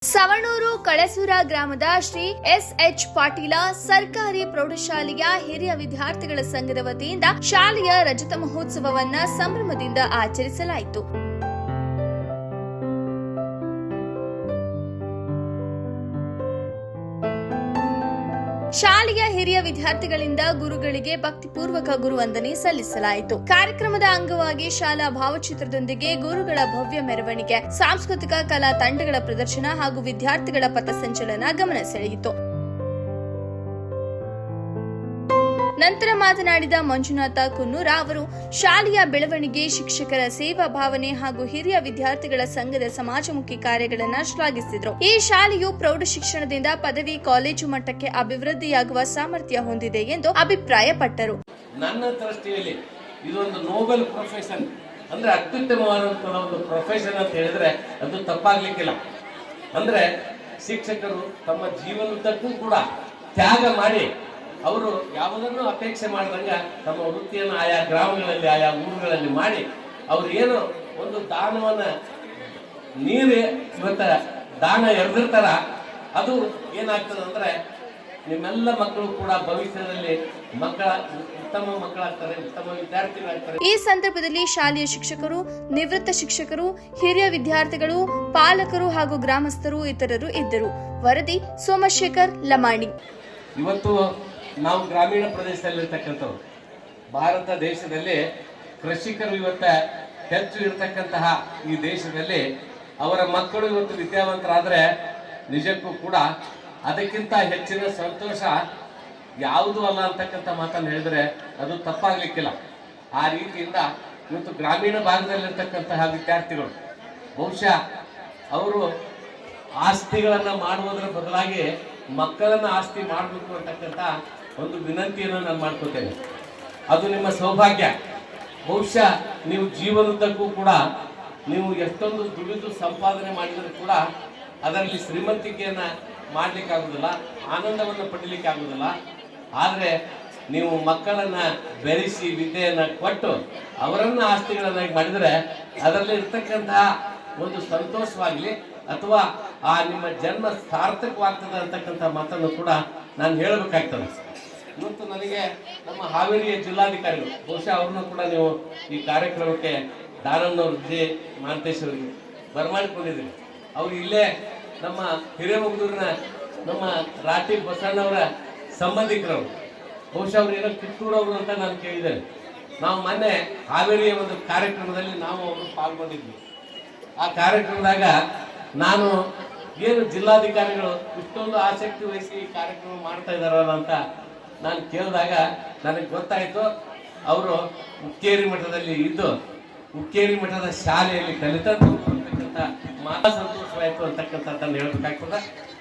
ಸವಣೂರು ಕಳಸೂರ ಗ್ರಾಮದ ಶ್ರೀ ಎಸ್.ಎಚ್. ಪಾಟೀಲ ಸರ್ಕಾರಿ ಪ್ರೌಢಶಾಲೆಯ ಹಿರಿಯ ವಿದ್ಯಾರ್ಥಿಗಳ ಸಂಘದ ವತಿಯಿಂದ ಶಾಲೆಯ ರಜತ ಮಹೋತ್ಸವವನ್ನ ಸಂಭ್ರಮದಿಂದ ಆಚರಿಸಲಾಯಿತು. ಶಾಲೆಯ ಹಿರಿಯ ವಿದ್ಯಾರ್ಥಿಗಳಿಂದ ಗುರುಗಳಿಗೆ ಭಕ್ತಿಪೂರ್ವಕ ಗುರುವಂದನೆ ಸಲ್ಲಿಸಲಾಯಿತು. ಕಾರ್ಯಕ್ರಮದ ಅಂಗವಾಗಿ ಶಾಲಾ ಭಾವಚಿತ್ರದೊಂದಿಗೆ ಗುರುಗಳ ಭವ್ಯ ಮೆರವಣಿಗೆ, ಸಾಂಸ್ಕೃತಿಕ ಕಲಾ ತಂಡಗಳ ಪ್ರದರ್ಶನ ಹಾಗೂ ವಿದ್ಯಾರ್ಥಿಗಳ ಪಥಸಂಚಲನ ಗಮನ ಸೆಳೆಯಿತು. ನಂತರ ಮಾತನಾಡಿದ ಮಂಜುನಾಥ ಕುನ್ನೂರ ಅವರು ಶಾಲೆಯ ಬೆಳವಣಿಗೆ, ಶಿಕ್ಷಕರ ಸೇವಾ ಭಾವನೆ ಹಾಗೂ ಹಿರಿಯ ವಿದ್ಯಾರ್ಥಿಗಳ ಸಂಘದ ಸಮಾಜಮುಖಿ ಕಾರ್ಯಗಳನ್ನು ಶ್ಲಾಘಿಸಿದರು. ಈ ಶಾಲೆಯು ಪ್ರೌಢ ಶಿಕ್ಷಣದಿಂದ ಪದವಿ, ಕಾಲೇಜು ಮಟ್ಟಕ್ಕೆ ಅಭಿವೃದ್ಧಿಯಾಗುವ ಸಾಮರ್ಥ್ಯ ಹೊಂದಿದೆ ಎಂದು ಅಭಿಪ್ರಾಯಪಟ್ಟರು. ನನ್ನ ದೃಷ್ಟಿಯಲ್ಲಿ ಇದೊಂದು ನೋಬೆಲ್ ಪ್ರೊಫೆಷನ್, ಅಂದ್ರೆ ಅತ್ಯುತ್ತಮವಾದಂತಹ ಒಂದು ಪ್ರೊಫೆಷನ್ ಅಂತ ಹೇಳಿದ್ರೆ ಅದು ತಪ್ಪಾಗ್ಲಿಕ್ಕಿಲ್ಲ. ಅಂದ್ರೆ ಶಿಕ್ಷಕರು ತಮ್ಮ ಜೀವನದಕ್ಕೂ ಕೂಡ ತ್ಯಾಗ ಮಾಡಿ ಅವರು ಯಾವುದನ್ನು ಅಪೇಕ್ಷೆ ಮಾಡಿದಂಗ ತಮ್ಮ ವೃತ್ತಿಯನ್ನು ಆಯಾ ಗ್ರಾಮಗಳಲ್ಲಿ, ಆಯಾ ಊರುಗಳಲ್ಲಿ ಮಾಡಿ ಅವ್ರು ಏನು ಒಂದು ದಾನವನ್ನ ನೀರು ಇವತ್ತ ದಾನ ಎರೆದಿರ್ತಾರ, ಅದು ಏನಾಗ್ತದೆ ಅಂದ್ರೆ ನಿಮ್ಮೆಲ್ಲ ಮಕ್ಕಳು ಕೂಡ ಭವಿಷ್ಯದಲ್ಲಿ ಉತ್ತಮ ಮಕ್ಕಳಾಗ್ತಾರೆ, ಉತ್ತಮ ವಿದ್ಯಾರ್ಥಿಗಳಾಗ್ತಾರೆ. ಈ ಸಂದರ್ಭದಲ್ಲಿ ಶಾಲೆಯ ಶಿಕ್ಷಕರು, ನಿವೃತ್ತ ಶಿಕ್ಷಕರು, ಹಿರಿಯ ವಿದ್ಯಾರ್ಥಿಗಳು, ಪಾಲಕರು ಹಾಗೂ ಗ್ರಾಮಸ್ಥರು ಇತರರು ಇದ್ದರು. ವರದಿ ಸೋಮಶೇಖರ್ ಲಮಾಣಿ. ಇವತ್ತು ನಾವು ಗ್ರಾಮೀಣ ಪ್ರದೇಶದಲ್ಲಿರ್ತಕ್ಕಂಥವ್ರು, ಭಾರತ ದೇಶದಲ್ಲಿ ಕೃಷಿಕರು ಇವತ್ತ ಹೆಚ್ಚು ಇರತಕ್ಕಂತಹ ಈ ದೇಶದಲ್ಲಿ ಅವರ ಮಕ್ಕಳು ಇವತ್ತು ವಿದ್ಯಾವಂತರಾದ್ರೆ ನಿಜಕ್ಕೂ ಕೂಡ ಅದಕ್ಕಿಂತ ಹೆಚ್ಚಿನ ಸಂತೋಷ ಯಾವುದೂ ಅಲ್ಲ ಅಂತಕ್ಕಂಥ ಮಾತನ್ನು ಹೇಳಿದ್ರೆ ಅದು ತಪ್ಪಾಗ್ಲಿಕ್ಕಿಲ್ಲ. ಆ ರೀತಿಯಿಂದ ಇವತ್ತು ಗ್ರಾಮೀಣ ಭಾಗದಲ್ಲಿರ್ತಕ್ಕಂತಹ ವಿದ್ಯಾರ್ಥಿಗಳು ಬಹುಶಃ ಅವರು ಆಸ್ತಿಗಳನ್ನ ಮಾಡುವುದರ ಬದಲಾಗಿ ಮಕ್ಕಳನ್ನ ಆಸ್ತಿ ಮಾಡಬೇಕು ಅಂತಕ್ಕಂಥ ಒಂದು ವಿನಂತಿಯನ್ನು ನಾನು ಮಾಡ್ಕೋತೇನೆ. ಅದು ನಿಮ್ಮ ಸೌಭಾಗ್ಯ. ಬಹುಶಃ ನೀವು ಜೀವನದಕ್ಕೂ ಕೂಡ ನೀವು ಎಷ್ಟೊಂದು ದುಡಿದು ಸಂಪಾದನೆ ಮಾಡಿದರೂ ಕೂಡ ಅದರಲ್ಲಿ ಶ್ರೀಮಂತಿಕೆಯನ್ನು ಮಾಡ್ಲಿಕ್ಕೆ ಆಗುದಿಲ್ಲ, ಆನಂದವನ್ನು ಪಡೀಲಿಕ್ಕೆ ಆಗುದಿಲ್ಲ. ಆದರೆ ನೀವು ಮಕ್ಕಳನ್ನ ಬೆಳೆಸಿ ವಿದ್ಯೆಯನ್ನು ಕೊಟ್ಟು ಅವರನ್ನ ಆಸ್ತಿಗಳನ್ನಾಗಿ ಮಾಡಿದರೆ ಅದರಲ್ಲಿ ಇರ್ತಕ್ಕಂತಹ ಒಂದು ಸಂತೋಷವಾಗಲಿ ಅಥವಾ ಆ ನಿಮ್ಮ ಜನ್ಮ ಸಾರ್ಥಕವಾಗ್ತದೆ ಅಂತಕ್ಕಂಥ ಮಾತನ್ನು ಕೂಡ ನಾನು ಹೇಳಬೇಕಾಗ್ತದೆ. ಇವತ್ತು ನನಗೆ ನಮ್ಮ ಹಾವೇರಿಯ ಜಿಲ್ಲಾಧಿಕಾರಿಗಳು, ಬಹುಶಃ ಅವ್ರನ್ನೂ ಕೂಡ ನೀವು ಈ ಕಾರ್ಯಕ್ರಮಕ್ಕೆ ದಾನಣ್ಣವ್ರ ವಿಜಯ ಮಾಂತೇಶ್ ಅವರಿಗೆ ಬರಮಾಡಿಕೊಂಡಿದ್ದೀರಿ. ಅವರು ಇಲ್ಲೇ ನಮ್ಮ ಹಿರೇಮಗಳೂರಿನ ನಮ್ಮ ರಾಟಿ ಬಸಣ್ಣವರ ಸಂಬಂಧಿಕರವರು. ಬಹುಶಃ ಅವ್ರು ಏನೋ ಕಿತ್ತೂರವರು ಅಂತ ನಾನು ಕೇಳಿದ್ದೇನೆ. ನಾವು ಮೊನ್ನೆ ಹಾವೇರಿಯ ಒಂದು ಕಾರ್ಯಕ್ರಮದಲ್ಲಿ ನಾವು ಅವರು ಪಾಲ್ಗೊಂಡಿದ್ವಿ. ಆ ಕಾರ್ಯಕ್ರಮದಾಗ ನಾನು ಏನು ಜಿಲ್ಲಾಧಿಕಾರಿಗಳು ಇಷ್ಟೊಂದು ಆಸಕ್ತಿ ವಹಿಸಿ ಈ ಕಾರ್ಯಕ್ರಮ ಮಾಡ್ತಾ ಇದ್ದಾರಲ್ಲ ಅಂತ ನಾನು ಕೇಳಿದಾಗ ನನಗೆ ಗೊತ್ತಾಯಿತು, ಅವರು ಹುಕ್ಕೇರಿ ಮಠದಲ್ಲಿ ಇದ್ದು ಹುಕ್ಕೇರಿ ಮಠದ ಶಾಲೆಯಲ್ಲಿ ಕಲಿತಂತ ಮಹಾ ಸಂತೋಷವಾಯಿತು ಅಂತಕ್ಕಂಥದ್ದನ್ನು ಹೇಳಬೇಕಾಗ್ತದೆ.